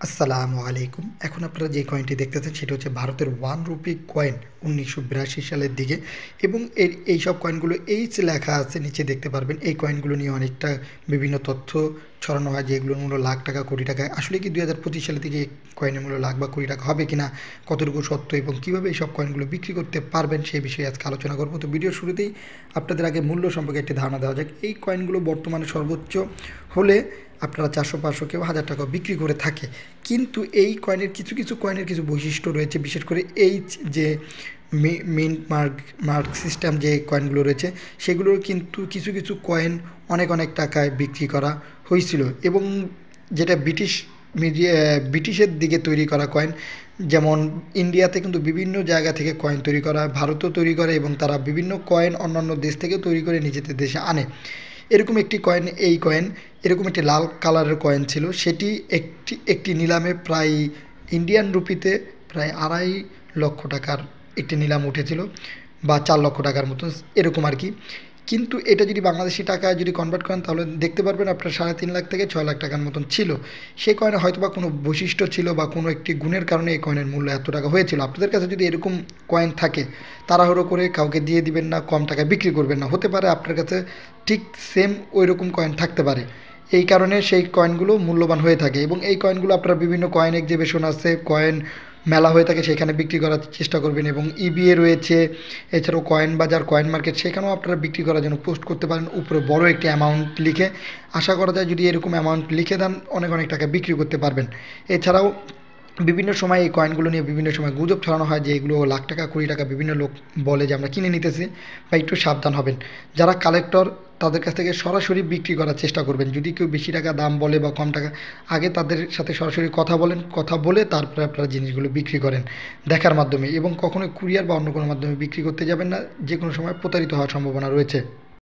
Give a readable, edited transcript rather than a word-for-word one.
আসসালামু আলাইকুম। এখন আপনারা যে কয়েনটি দেখতেছেন সেটা হচ্ছে ভারতের 1 রুপি কয়েন ১৯৮২ সালের দিকে এবং এইসব কয়েনগুলো এইচ লেখা আছে নিচে দেখতে পারবেন। এই কয়েনগুলো নিয়ে অনেকটা বিভিন্ন তথ্য ছড়ানো হয় যে এগুলোর মূল্য লাখ টাকা, কোটি টাকা। আসলে কি ২০২৫ সালের দিকে এই কয়েনের মূল্য লাখ বা কোটি টাকা হবে কিনা, কতটুকু সত্য এবং কীভাবে এইসব কয়েনগুলো বিক্রি করতে পারবেন সেই বিষয়ে আজকে আলোচনা করব। তো ভিডিওর শুরুতেই আপনাদের আগে মূল্য সম্পর্কে একটি ধারণা দেওয়া যাক। এই কয়েনগুলো বর্তমানে সর্বোচ্চ হলে আপনারা ৪০০, ৫০০, কেউ ১০০০ টাকা বিক্রি করে থাকে। কিন্তু এই কয়েনের কিছু কয়েনের কিছু বৈশিষ্ট্য রয়েছে, বিশেষ করে এইচ যে মিন্ট মার্ক সিস্টেম যে কয়েনগুলো রয়েছে সেগুলোর কিন্তু কিছু কয়েন অনেক টাকায় বিক্রি করা হয়েছিল এবং যেটা ব্রিটিশের দিকে তৈরি করা কয়েন। যেমন ইন্ডিয়াতে কিন্তু বিভিন্ন জায়গা থেকে কয়েন তৈরি করা হয়, ভারতও তৈরি করে এবং তারা বিভিন্ন কয়েন অন্যান্য দেশ থেকে তৈরি করে নিজেদের দেশে আনে। এরকম একটি কয়েন, এই কয়েন এরকম একটি লাল কালারের কয়েন ছিল, সেটি একটি নিলামে প্রায় ইন্ডিয়ান রুপিতে প্রায় ২.৫ লক্ষ টাকার একটি নিলাম উঠেছিল, বা ৪ লক্ষ টাকার মতো এরকম আর কি। কিন্তু এটা যদি বাংলাদেশি টাকায় যদি কনভার্ট করেন তাহলে দেখতে পারবেন আপনার ৩.৫ লাখ থেকে ৬ লাখ টাকার মতন ছিল। সেই কয়েনে হয়তো বা কোনো বৈশিষ্ট্য ছিল বা কোনো একটি গুণের কারণে এই কয়েনের মূল্য এত টাকা হয়েছিল। আপনাদের কাছে যদি এরকম কয়েন থাকে তাড়াহুড়ো করে কাউকে দিয়ে দিবেন না, কম টাকায় বিক্রি করবেন না। হতে পারে আপনার কাছে ঠিক সেম ওই রকম কয়েন থাকতে পারে, এই কারণে সেই কয়েনগুলো মূল্যবান হয়ে থাকে। এবং এই কয়েনগুলো আপনারা বিভিন্ন কয়েন এক্সিবিশন আছে, কয়েন মেলা হয়ে থাকে, সেখানে বিক্রি করার চেষ্টা করবেন। এবং ইবিএ রয়েছে, এছাড়াও কয়েন বাজার, কয়েন মার্কেট, সেখানেও আপনারা বিক্রি করার জন্য পোস্ট করতে পারেন উপরে বড় একটি অ্যামাউন্ট লিখে। আশা করা যায় যদি এরকম অ্যামাউন্ট লিখে দেন অনেক টাকা বিক্রি করতে পারবেন। এছাড়াও বিভিন্ন সময় এই কয়েনগুলো নিয়ে বিভিন্ন সময় গুজব ছড়ানো হয় যে এগুলো লাখ টাকা, কোটি টাকা, বিভিন্ন লোক বলে যে আমরা কিনে নিতেছি, বা একটু সাবধান হবেন। যারা কালেক্টর তাদের কাছ থেকে সরাসরি বিক্রি করার চেষ্টা করবেন। যদি কেউ বেশি টাকা দাম বলে বা কম টাকা, আগে তাদের সাথে সরাসরি কথা বলেন, কথা বলে তারপরে আপনারা জিনিসগুলো বিক্রি করেন দেখার মাধ্যমে। এবং কখনোই কুরিয়ার বা অন্য কোনো মাধ্যমে বিক্রি করতে যাবেন না, যে কোনো সময় প্রতারিত হওয়ার সম্ভাবনা রয়েছে।